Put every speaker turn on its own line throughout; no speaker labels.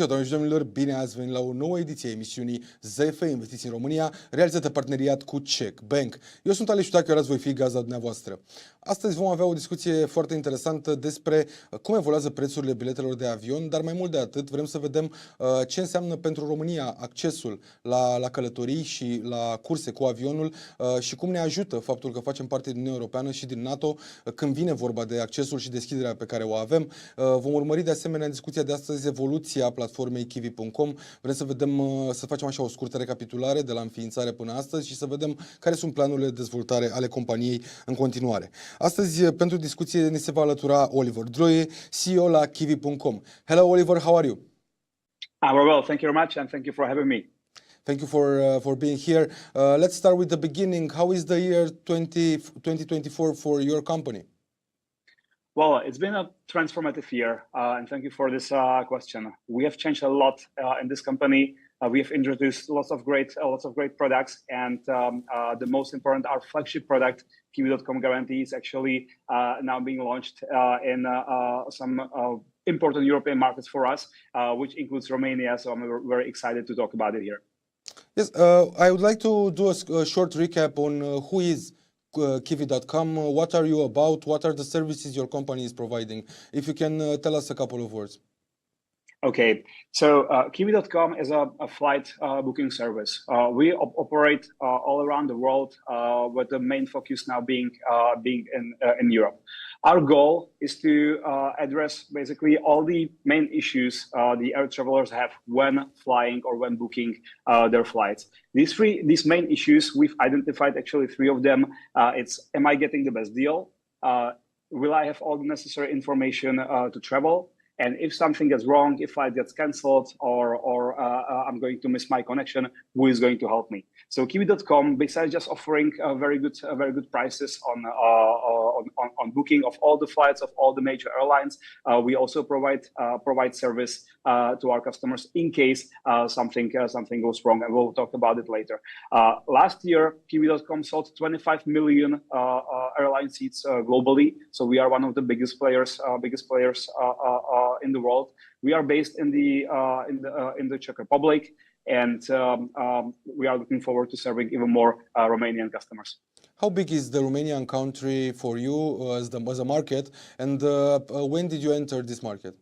ziua, doamnelor și domnilor, bine ați venit la o nouă ediție a emisiunii ZF Investiți În România, realizată parteneriat cu CEC Bank. Eu sunt Alex Ciutache, eu azi voi fi gazda dumneavoastră. Astăzi vom avea o discuție foarte interesantă despre cum evoluează prețurile biletelor de avion, dar mai mult de atât vrem să vedem ce înseamnă pentru România accesul la călătorii și la curse cu avionul și cum ne ajută faptul că facem parte din Uniunea Europeană și din NATO când vine vorba de accesul și deschiderea pe care o avem. Vom urmări de asemenea în discuția de astăzi evoluția platformei kiwi.com. Vrem să vedem, să facem așa o scurtă recapitulare de la înființare până astăzi și să vedem care sunt planurile de dezvoltare ale companiei în continuare. Astăzi, pentru discuție, ne se va alătura Oliver Dlouhy, CEO la kiwi.com. Hello Oliver, how are you?
I'm well, thank you very much and thank you for having me.
Thank you for being here. Let's start with the beginning. How is the year 2024 for your company?
Well, it's been a transformative year, and thank you for this question. We have changed a lot in this company. We have introduced lots of great products, and the most important, our flagship product, Kiwi.com Guarantee, is actually now being launched in some important European markets for us, which includes Romania. So I'm very excited to talk about it here.
Yes, I would like to do a short recap on who is Kiwi.com. What are you about? What are the services your company is providing? If you can tell us a couple of words.
Okay, so Kiwi.com is a flight booking service. We operate all around the world, with the main focus now being in Europe. Our goal is to address basically all the main issues the air travelers have when flying or when booking their flights. These main issues, we've identified actually three of them. It's, am I getting the best deal? Will I have all the necessary information to travel? And if something is wrong, if flight gets cancelled or I'm going to miss my connection, who is going to help me? So Kiwi.com, besides just offering very good prices on booking of all the flights of all the major airlines, we also provide service to our customers in case something goes wrong, and we'll talk about it later. Last year, Kiwi.com sold 25 million airline seats globally, so we are one of the biggest players in the world. We are based in the Czech Republic, and we are looking forward to serving even more Romanian customers.
How big is the Romanian country for you as a market, and when did you enter this market?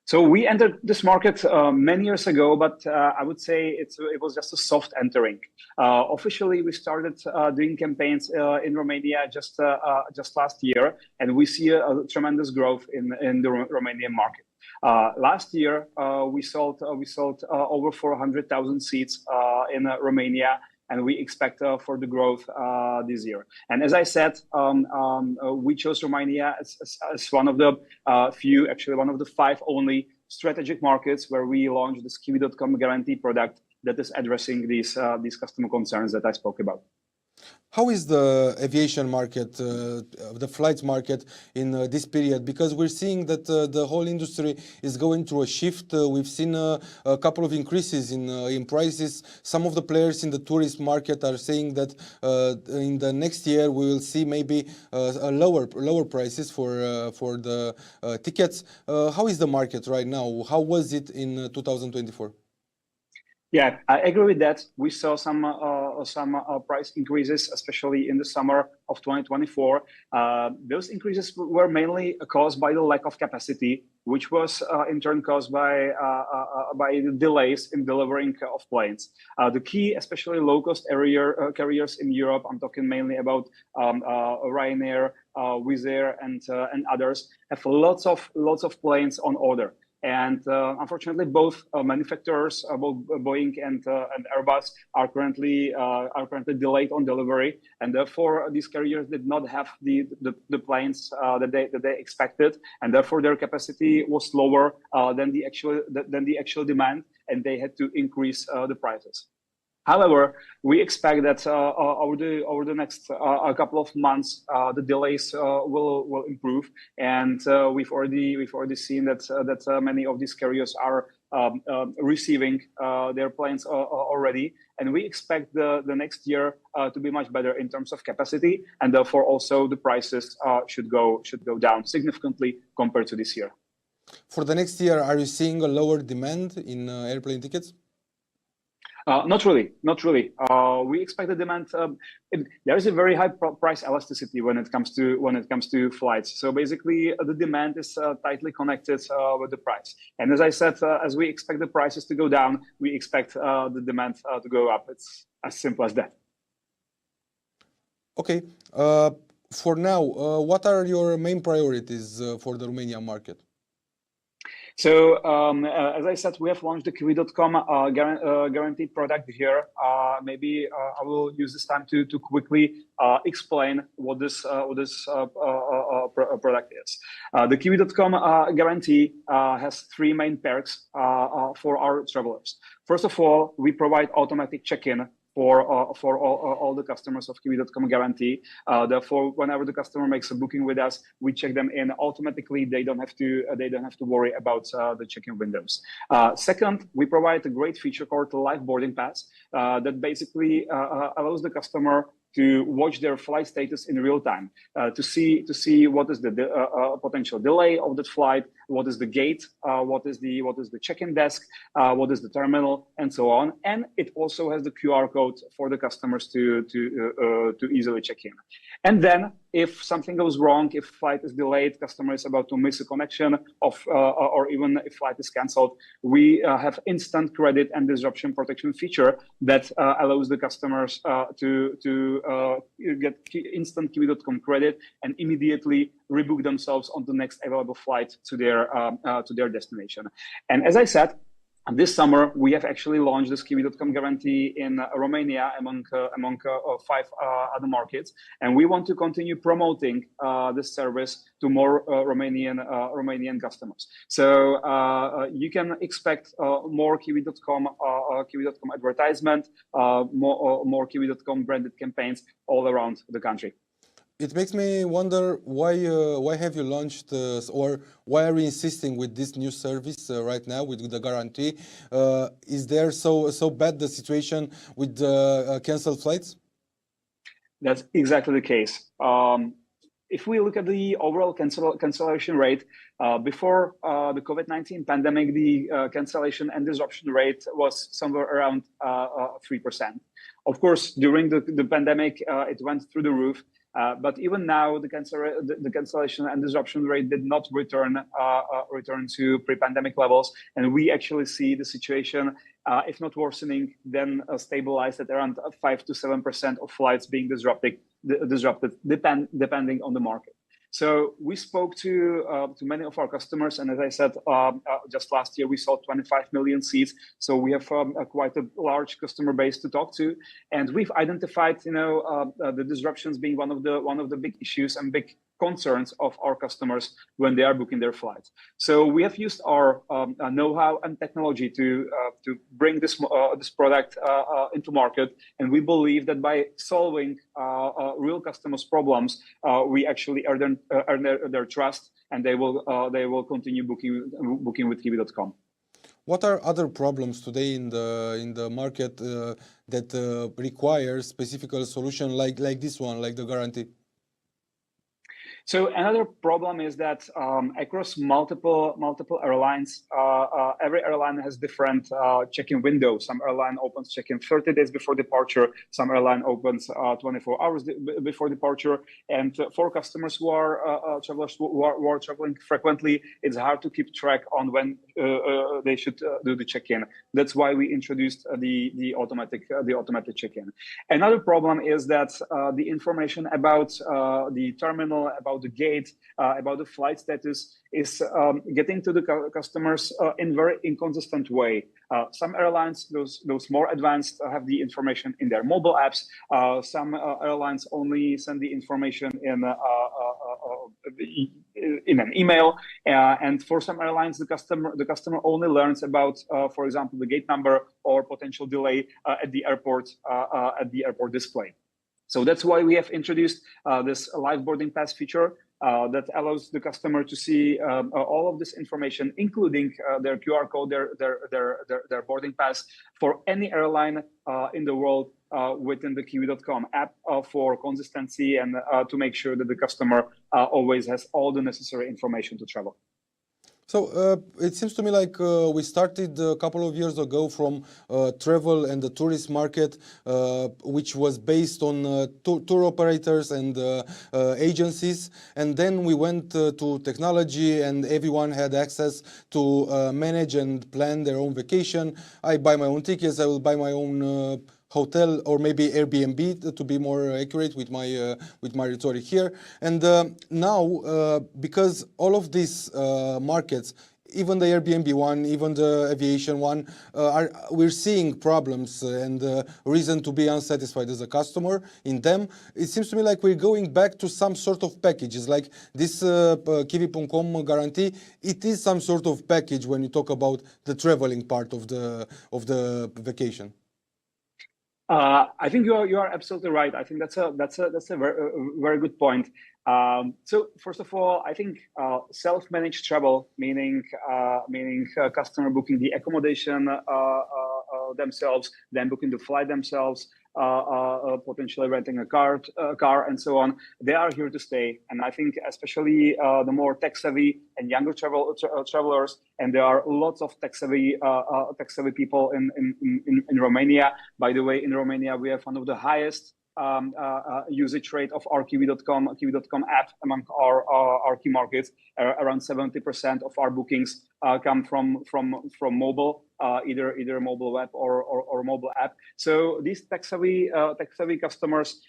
So we entered this market many years ago, but I would say it was just a soft entering. Officially, we started doing campaigns in Romania just last year, and we see a tremendous growth in the Romanian market. Last year, we sold over 400,000 seats in Romania, and we expect further growth this year. And as I said, we chose Romania as one of the few, actually one of the 5 only strategic markets where we launched this Kiwi.com Guarantee product that is addressing these customer concerns that I spoke about.
How is the aviation market, the flights market in this period? Because we're seeing that the whole industry is going through a shift. We've seen a couple of increases in prices. Some of the players in the tourist market are saying that in the next year we will see maybe lower prices for the tickets. How is the market right now? How was it in 2024?
Yeah, I agree with that. We saw some price increases, especially in the summer of 2024. Those increases were mainly caused by the lack of capacity, which was in turn caused by delays in delivering of planes. The key, especially low-cost carriers in Europe, I'm talking mainly about Ryanair, Wizz Air, and others, have lots of planes on order. And unfortunately, both manufacturers, both Boeing and Airbus, are currently delayed on delivery, and therefore these carriers did not have the planes that they expected, and therefore their capacity was lower than the actual demand, and they had to increase the prices. However, we expect that over the next couple of months, the delays will improve, and we've already seen that many of these carriers are receiving their planes already, and we expect the next year to be much better in terms of capacity, and therefore also the prices should go down significantly compared to this year.
For the next year, are you seeing a lower demand in airplane tickets?
Not really, not really. We expect the demand. There is a very high price elasticity when it comes to flights. So basically, the demand is tightly connected with the price. And as I said, as we expect the prices to go down, we expect the demand to go up. It's as simple as that.
Okay. For now, what are your main priorities for the Romanian market?
So, as I said, we have launched the Kiwi.com guaranteed product here. Maybe I will use this time to quickly explain what this product is. The Kiwi.com guarantee has three main perks for our travelers. First of all, we provide automatic check-in for all the customers of Kiwi.com guarantee. Therefore, whenever the customer makes a booking with us, we check them in automatically. They don't have to worry about the check-in windows. Second, we provide a great feature called live boarding pass that basically allows the customer to watch their flight status in real time, to see what is the potential delay of that flight, what is the gate, what is the check-in desk, what is the terminal, and so on. And it also has the QR code for the customers to easily check in. And then, if something goes wrong, if flight is delayed, customer is about to miss a connection, or even if flight is cancelled, we have instant credit and disruption protection feature that allows the customers to get instant Kiwi.com credit and immediately rebook themselves on the next available flight to their destination. And as I said, this summer, we have actually launched this Kiwi.com guarantee in Romania among 5 other markets, and we want to continue promoting this service to more Romanian customers. So you can expect more Kiwi.com advertisement, more Kiwi.com branded campaigns all around the country.
It makes me wonder why have you launched or why are you insisting with this new service right now with the guarantee? Is there so bad the situation with the canceled flights?
That's exactly the case. If we look at the overall cancellation rate, before the COVID-19 pandemic, the cancellation and disruption rate was somewhere around 3%. Of course, during the pandemic, it went through the roof. But even now, the cancellation and disruption rate did not return to pre-pandemic levels, and we actually see the situation, if not worsening, then stabilized at around 5 to 7% of flights being disrupted, depending on the market. So we spoke to many of our customers, and as I said, just last year we saw 25 million seats. So we have quite a large customer base to talk to, and we've identified, the disruptions being one of the big issues and big concerns of our customers when they are booking their flights. So we have used our know-how and technology to bring this product into market, and we believe that by solving real customers' problems, we actually earn their trust, and they will continue booking with Kiwi.com.
What are other problems today in the market that require specific solution like this one, like the guarantee?
So another problem is that across multiple airlines, every airline has different check-in windows. Some airline opens check-in 30 days before departure. Some airline opens 24 hours before departure. And for customers who are travelers who are traveling frequently, it's hard to keep track on when they should do the check-in. That's why we introduced the automatic check-in. Another problem is that the information about the terminal, about the gate, about the flight status is getting to the customers in very inconsistent way. Some airlines, those more advanced, have the information in their mobile apps. Some airlines only send the information in an email, and for some airlines, the customer only learns about, for example, the gate number or potential delay at the airport display. So that's why we have introduced this live boarding pass feature that allows the customer to see all of this information, including their QR code, their boarding pass for any airline in the world within the Kiwi.com app for consistency and to make sure that the customer always has all the necessary information to travel.
So it seems to me like we started a couple of years ago from travel and the tourist market, which was based on tour operators and agencies, and then we went to technology, and everyone had access to manage and plan their own vacation. I buy my own tickets. I will buy my own hotel, or maybe Airbnb, to be more accurate with my rhetoric here. And now, because all of these markets, even the Airbnb one, even the aviation one, we're seeing problems and reason to be unsatisfied as a customer in them. It seems to me like we're going back to some sort of packages, like this Kiwi.com guarantee. It is some sort of package when you talk about the traveling part of the vacation.
I think you are absolutely right. I think that's a very good point. So first of all, I think self-managed travel, meaning customer booking the accommodation themselves, then booking the flight themselves, potentially renting a car, and so on. They are here to stay, and I think especially the more tech-savvy and younger travelers, and there are lots of tech-savvy people in Romania. By the way, in Romania, we have one of the highest usage rate of our Kiwi.com app among our key markets. Around 70% of our bookings come from mobile, either mobile web or mobile app. So these tech-savvy customers,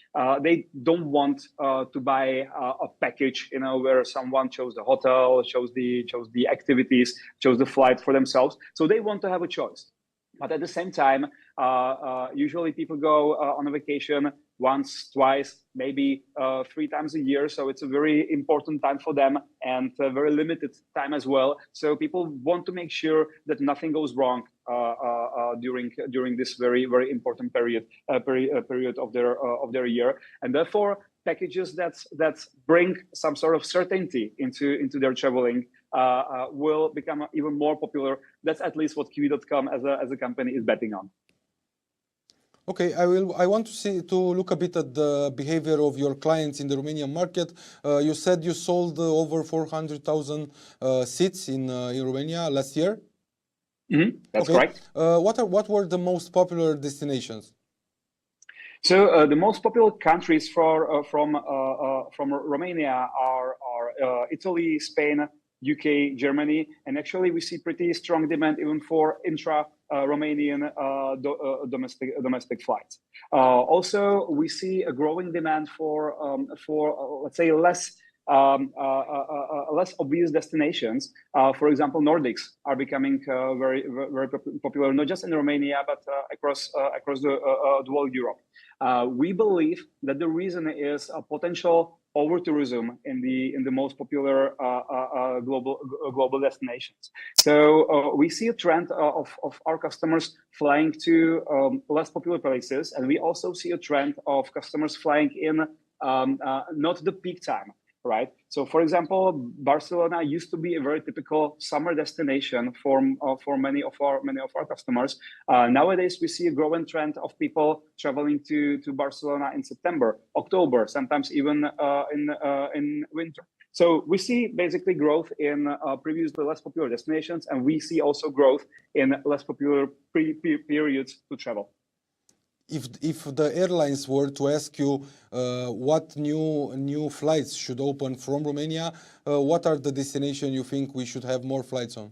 they don't want to buy a package, where someone chose the hotel, chose the activities, chose the flight for themselves. So they want to have a choice. But at the same time, usually people go on a vacation once, twice, maybe 3 times a year. So it's a very important time for them, and a very limited time as well. So people want to make sure that nothing goes wrong during this very, very important period of their year. And therefore, packages that bring some sort of certainty into their traveling will become even more popular. That's at least what Kiwi.com as a company is betting on.
Okay, I want to look a bit at the behavior of your clients in the Romanian market. You said you sold over 400,000 seats in Romania last year.
Mm-hmm. That's correct.
What were the most popular destinations?
So the most popular countries from Romania are Italy, Spain, UK, Germany, and actually we see pretty strong demand even for intra-Romanian domestic flights. Also, we see a growing demand for let's say less obvious destinations. For example, Nordics are becoming very, very popular, not just in Romania but across the whole Europe. We believe that the reason is a potential over-tourism in the most popular global destinations. So we see a trend of our customers flying to less popular places, and we also see a trend of customers flying in not the peak time. Right. So, for example, Barcelona used to be a very typical summer destination for many of our customers. Nowadays, we see a growing trend of people traveling to Barcelona in September, October, sometimes even in winter. So we see basically growth in previously less popular destinations, and we see also growth in less popular periods to travel.
If the airlines were to ask you what new flights should open from Romania, what are the destinations you think we should have more flights on?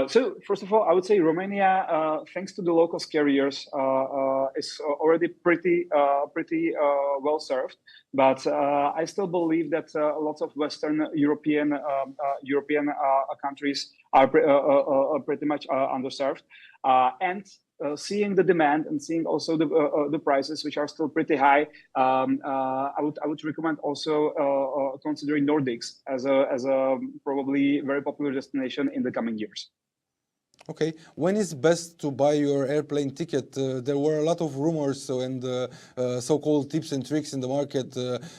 So first of all, I would say Romania, thanks to the local carriers, is already pretty well served. But I still believe that lots of Western European countries are pretty much underserved, and seeing the demand and seeing also the prices, which are still pretty high, I would recommend also considering Nordics as a probably very popular destination in the coming years.
Okay, when is best to buy your airplane ticket? There were a lot of rumors and so-called tips and tricks in the market.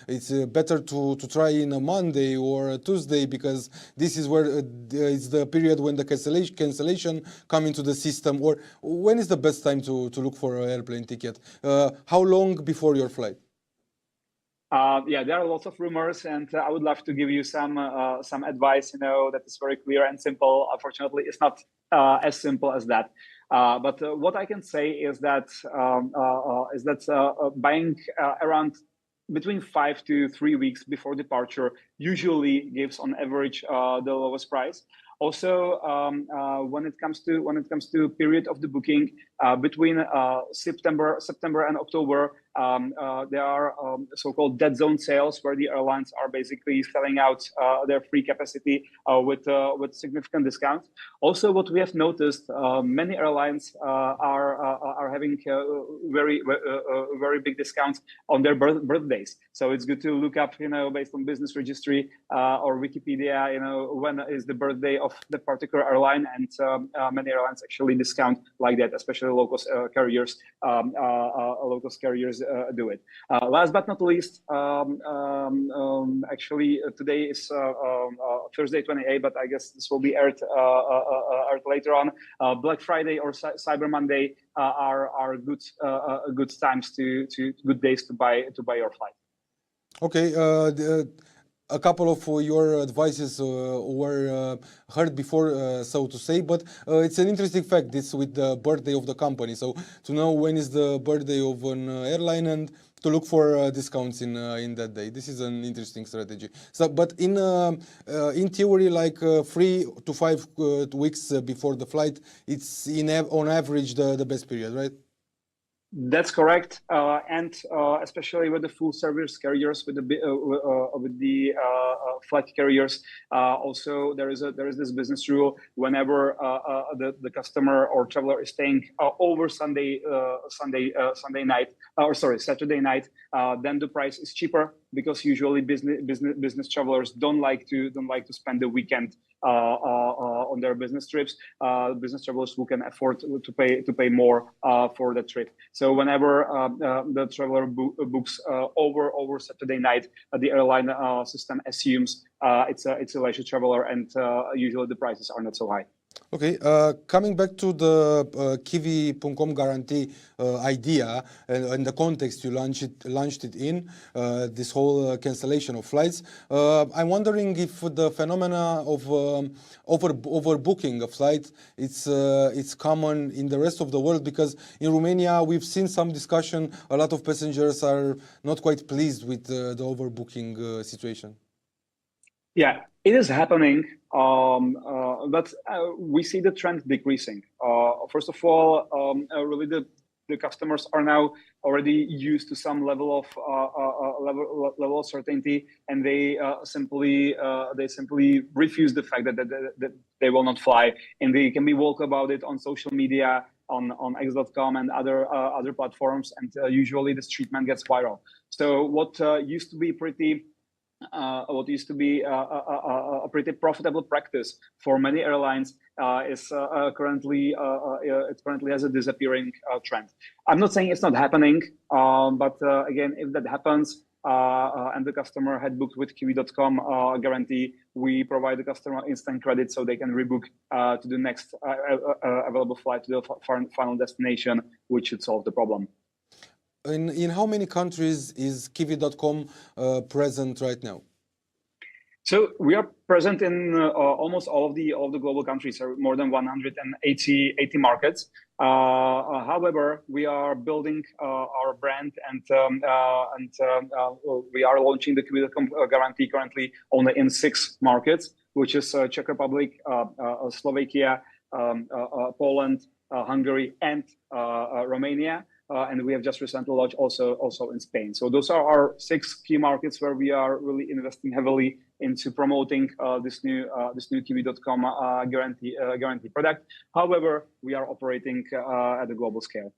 It's better to try in a Monday or a Tuesday because this is where it's the period when the cancellation come into the system. Or when is the best time to look for an airplane ticket? How long before your flight?
Yeah, there are lots of rumors, and I would love to give you some advice. That is very clear and simple. Unfortunately, it's not as simple as that. But what I can say is that buying around between 5 to 3 weeks before departure usually gives, on average, the lowest price. Also, when it comes to period of the booking between September and October, there are so-called dead zone sales where the airlines are basically selling out their free capacity with significant discounts. Also, what we have noticed, many airlines are having very big discounts on their birthdays. So it's good to look up, based on business registry or Wikipedia, when is the birthday of the particular airline, and many airlines actually discount like that, especially low cost carriers. Do it. Last but not least, actually today is Thursday 28, but I guess this will be aired later on. Black Friday or Cyber Monday are good times good days to buy your flight.
Okay, a couple of your advices were heard before, so to say, but it's an interesting fact, this with the birthday of the company. So to know when is the birthday of an airline and to look for discounts in that day. This is an interesting strategy. So, but in theory, like 3 to 5 weeks before the flight, it's on average the best period, right?
That's correct, and especially with the full service carriers, with the flight carriers. Also, there is this business rule: whenever the customer or traveler is staying over Saturday night, then the price is cheaper, because usually business travelers don't like to spend the weekend on their business trips. Business travelers who can afford to pay more for the trip. So whenever the traveler books over Saturday night, the airline system assumes it's a leisure traveler, and usually the prices are not so high.
Okay, coming back to the Kiwi.com guarantee idea and the context you launched it in, this whole cancellation of flights, I'm wondering if the phenomena of overbooking a flight, it's common in the rest of the world, because in Romania we've seen some discussion. A lot of passengers are not quite pleased with the overbooking situation.
Yeah, it is happening, but we see the trend decreasing. First of all, really the customers are now already used to some level of certainty, and they simply refuse the fact that they will not fly, and they can be vocal about it on social media, on X.com and other platforms, and usually this treatment gets viral. So what used to be a pretty profitable practice for many airlines is currently has a disappearing trend. I'm not saying it's not happening, but again, if that happens and the customer had booked with Kiwi.com guarantee, we provide the customer instant credit so they can rebook to the next available flight to the final destination, which should solve the problem.
In how many countries is Kiwi.com present right now?
So we are present in almost all of the global countries, so more than 180 markets. However, we are building our brand, and we are launching the Kiwi.com guarantee currently only in 6 markets, which is Czech Republic, Slovakia, Poland, Hungary, and Romania. And we have just recently launched also in Spain. So those are our 6 key markets where we are really investing heavily into promoting this new Kiwi.com guarantee product. However, we are operating at a global scale.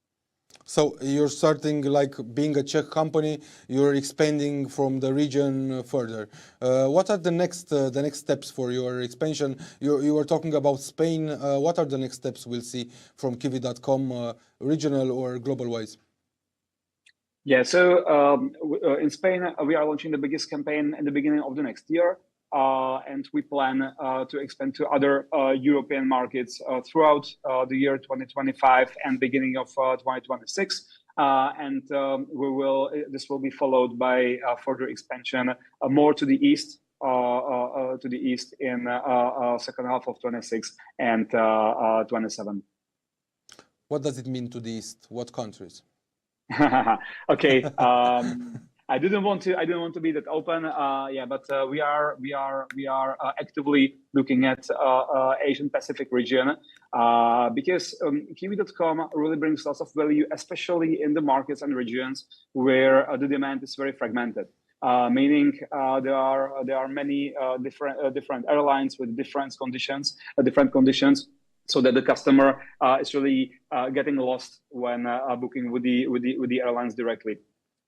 So you're starting, like being a Czech company, you're expanding from the region further. What are the next steps for your expansion? You were talking about Spain. What are the next steps we'll see from Kiwi.com, regional or global wise?
Yeah, so in Spain, we are launching the biggest campaign in the beginning of the next year. And we plan to expand to other European markets throughout the year 2025 and beginning of 2026. and this will be followed by further expansion more to the east. In second half of 26 and 27.
What does it mean to the east? What countries?
Okay. I didn't want to be that open. But we are actively looking at Asian Pacific region because Kiwi.com really brings lots of value, especially in the markets and regions where the demand is very fragmented. Meaning there are many different airlines with different conditions, so that the customer is really getting lost when booking with the airlines directly.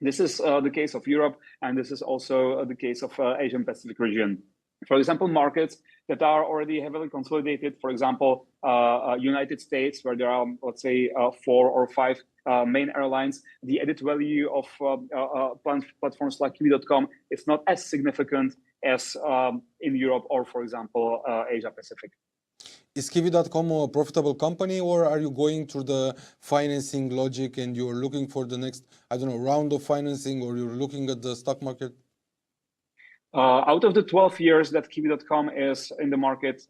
This is the case of Europe, and this is also the case of Asian Pacific region. For example, markets that are already heavily consolidated, for example, United States, where there are, let's say, 4 or 5 main airlines, the added value of platforms like Kiwi.com is not as significant as in Europe or, for example, Asia Pacific.
Is Kiwi.com a profitable company, or are you going through the financing logic and you're looking for the next, I don't know, round of financing, or you're looking at the stock market?
Out of the 12 years that Kiwi.com is in the market,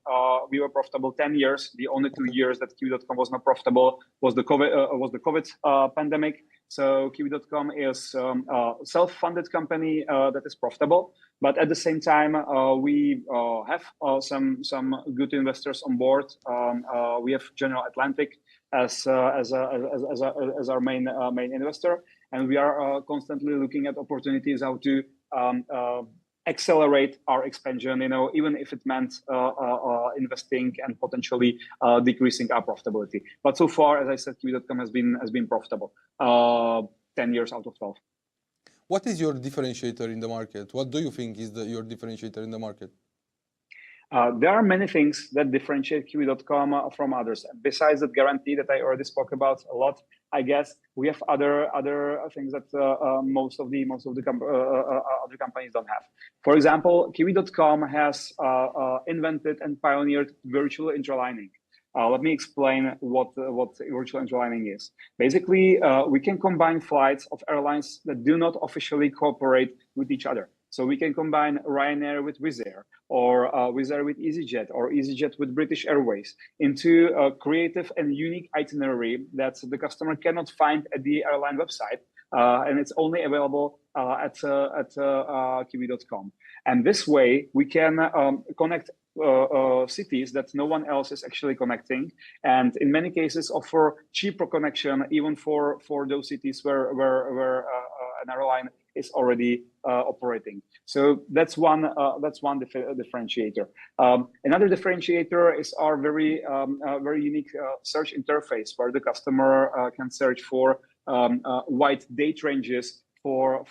we were profitable 10 years. The only 2 years that Kiwi.com was not profitable was the COVID pandemic. So Kiwi.com is a self-funded company that is profitable. But at the same time, we have some good investors on board. We have General Atlantic as our main investor, and we are constantly looking at opportunities how to accelerate our expansion, even if it meant investing and potentially decreasing our profitability. But so far, as I said, Kiwi.com has been profitable 10 years out of 12.
What is your differentiator in the market? What do you think is your differentiator in the market?
There are many things that differentiate Kiwi.com from others. Besides the guarantee that I already spoke about a lot, I guess we have other things that most of the other companies don't have. For example, Kiwi.com has invented and pioneered virtual interlining. Let me explain what virtual interlining is. Basically, we can combine flights of airlines that do not officially cooperate with each other. So we can combine Ryanair with Wizz Air, or Wizz Air with EasyJet, or EasyJet with British Airways into a creative and unique itinerary that the customer cannot find at the airline website, and it's only available at Kiwi.com. And this way, we can connect cities that no one else is actually connecting, and in many cases offer cheaper connection even for those cities where an airline is already operating. So that's one differentiator. Another differentiator is our very unique search interface, where the customer can search for wide date ranges, for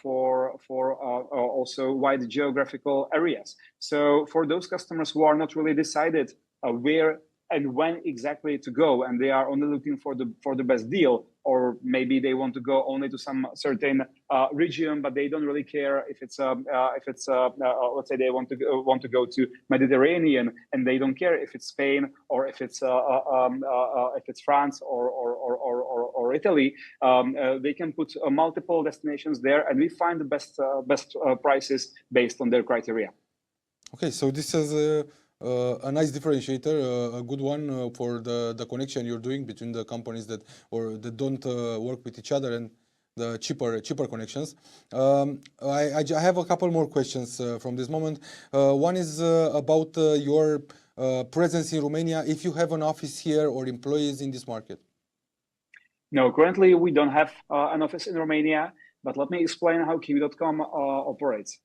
also wide geographical areas. So for those customers who are not really decided where and when exactly to go, and they are only looking for the best deal, or maybe they want to go only to some certain region, but they don't really care if it's let's say they want to go to Mediterranean, and they don't care if it's Spain or if it's France or Italy. They can put multiple destinations there, and we find the best prices based on their criteria.
Okay, so this is a nice differentiator, a good one for the connection you're doing between the companies that don't work with each other, and the cheaper connections. I have a couple more questions from this moment. One is about your presence in Romania, if you have an office here or employees in this market.
No, currently we don't have an office in Romania. But let me explain how Kiwi.com operates.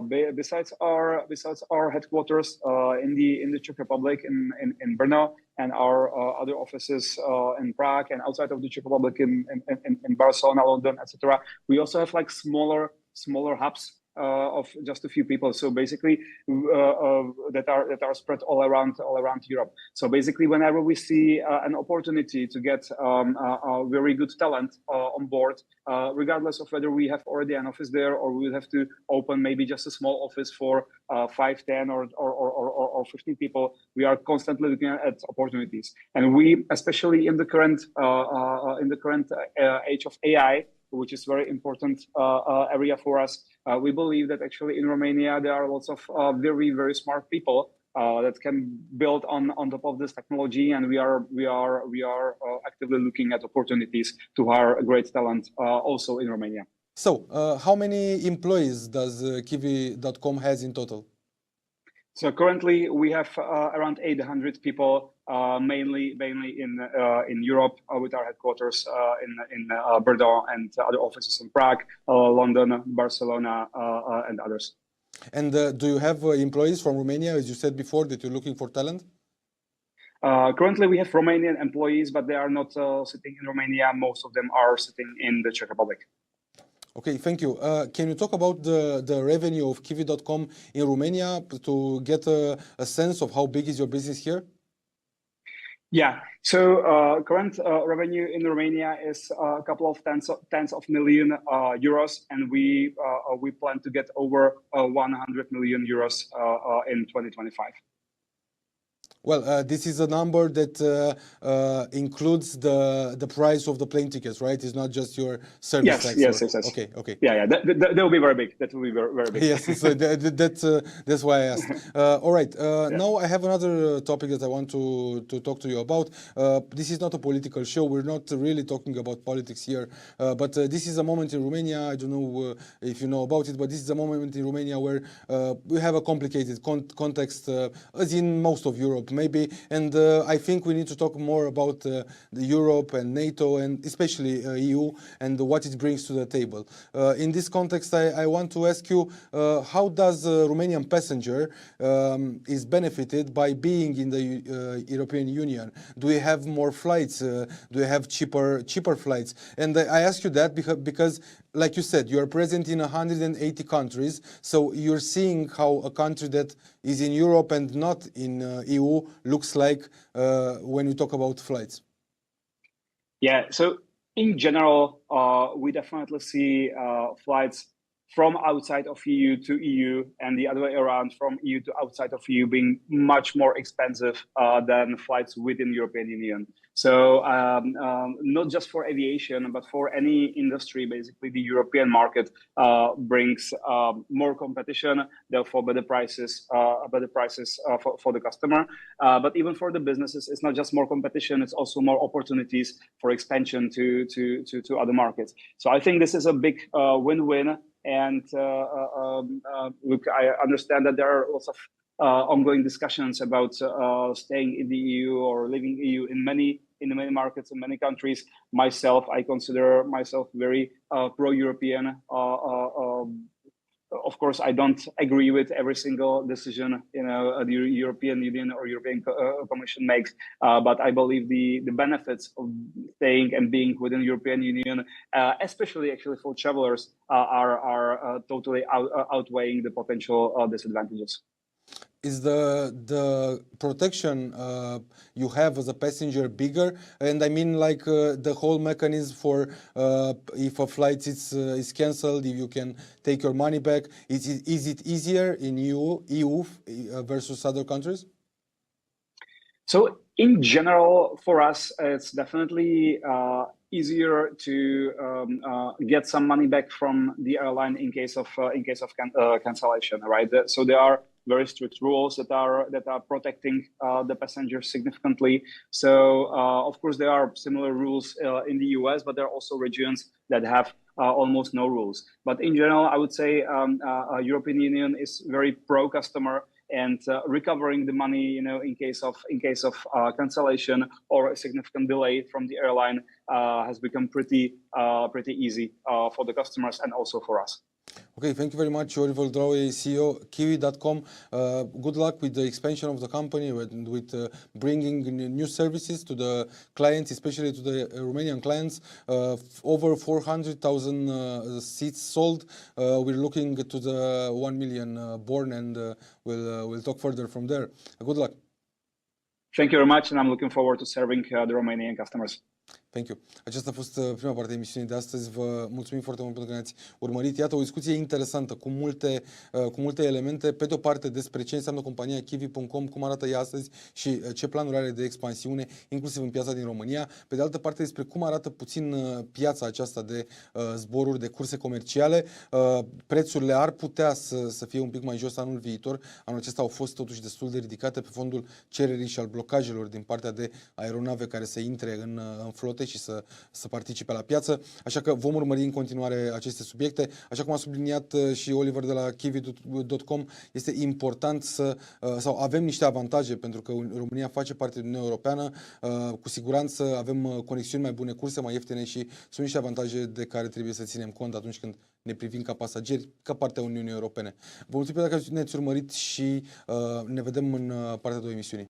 Besides our headquarters in the Czech Republic in Brno, and our other offices in Prague and outside of the Czech Republic in Barcelona, London, etc., we also have like smaller hubs of just a few people. So basically, that are spread all around Europe. So basically, whenever we see an opportunity to get a very good talent on board, regardless of whether we have already an office there or we will have to open maybe just a small office for 5, 10, or or 15 people, we are constantly looking at opportunities. And we, especially in the current age of AI, which is very important area for us, we believe that actually in Romania there are lots of very, very smart people that can build on top of this technology, and we are actively looking at opportunities to hire great talent also in Romania.
So, how many employees does Kiwi.com has in total?
So currently we have around 800 people, mainly in Europe, with our headquarters in Brno and other offices in Prague, London, Barcelona, and others.
And do you have employees from Romania, as you said before, that you're looking for talent?
Currently, we have Romanian employees, but they are not sitting in Romania. Most of them are sitting in the Czech Republic.
Okay, thank you. Can you talk about the revenue of Kiwi.com in Romania to get a sense of how big is your business here?
Yeah, so current revenue in Romania is a couple of tens of million euros, and we plan to get over 100 million euros in 2025.
Well, this is a number that includes the price of the plane tickets, right? It's not just your service tax.
Yes.
Okay.
Yeah. That will be very big. That will be very big.
Yes, so that's why I asked. All right. Now I have another topic that I want to talk to you about. This is not a political show. We're not really talking about politics here. But this is a moment in Romania. I don't know if you know about it, but this is a moment in Romania where we have a complicated context, as in most of Europe, maybe. And I think we need to talk more about the Europe and NATO, and especially EU, and what it brings to the table. In this context, I want to ask you, how does a Romanian passenger is benefited by being in the European Union? Do we have more flights? Do we have cheaper flights? And I ask you that because, like you said, you are present in 180 countries, so you're seeing how a country that is in Europe and not in EU looks like when you talk about flights.
Yeah, so in general, we definitely see flights from outside of EU to EU and the other way around, from EU to outside of EU, being much more expensive than flights within European Union. So not just for aviation, but for any industry, basically the European market brings more competition, therefore better prices for the customer. But even for the businesses, it's not just more competition; it's also more opportunities for expansion to other markets. So I think this is a big win-win. And look, I understand that there are lots of ongoing discussions about staying in the EU or leaving EU in many markets, in many countries. Myself, I consider myself very pro-European. Of course, I don't agree with every single decision the European Union or European Commission makes, but I believe the benefits of staying and being within the European Union, especially actually for travelers, are totally outweighing the potential disadvantages.
Is the protection you have as a passenger bigger? And I mean, like the whole mechanism for if a flight is cancelled, if you can take your money back, is it easier in EU versus other countries?
So in general, for us, it's definitely easier to get some money back from the airline in case of cancellation, right? So there are very strict rules that are protecting the passengers significantly. So of course there are similar rules in the US, but there are also regions that have almost no rules. But in general, I would say European Union is very pro-customer, and recovering the money, in case of cancellation or a significant delay from the airline has become pretty easy for the customers and also for us.
Okay, thank you very much, Dlouhy, CEO, Kiwi.com. Good luck with the expansion of the company, with bringing new services to the clients, especially to the Romanian clients. Over 400,000 seats sold. We're looking to the 1 million born, and we'll talk further from there. Good luck.
Thank you very much, and I'm looking forward to serving the Romanian customers.
Thank you. Aceasta a fost prima parte a emisiunii de astăzi. Vă mulțumim foarte mult pentru că ne-ați urmărit. Iată, o discuție interesantă, cu multe elemente. Pe de o parte, despre ce înseamnă compania Kiwi.com, cum arată ea astăzi și ce planuri are de expansiune, inclusiv în piața din România. Pe de altă parte, despre cum arată puțin piața aceasta de zboruri, de curse comerciale. Prețurile ar putea să fie un pic mai jos anul viitor. Anul acesta au fost totuși destul de ridicate pe fondul cererii și al blocajelor din partea de aeronave care să intre în flote și să participe la piață. Așa că vom urmări în continuare aceste subiecte. Așa cum a subliniat și Oliver de la Kiwi.com, este important sau avem niște avantaje pentru că România face parte din Uniunea Europeană. Cu siguranță avem conexiuni mai bune, curse mai ieftine și sunt niște avantaje de care trebuie să ținem cont atunci când ne privim ca pasageri, ca partea Uniunii Europene. Vă mulțumim dacă ne-ați urmărit și ne vedem în partea a doua emisiunii.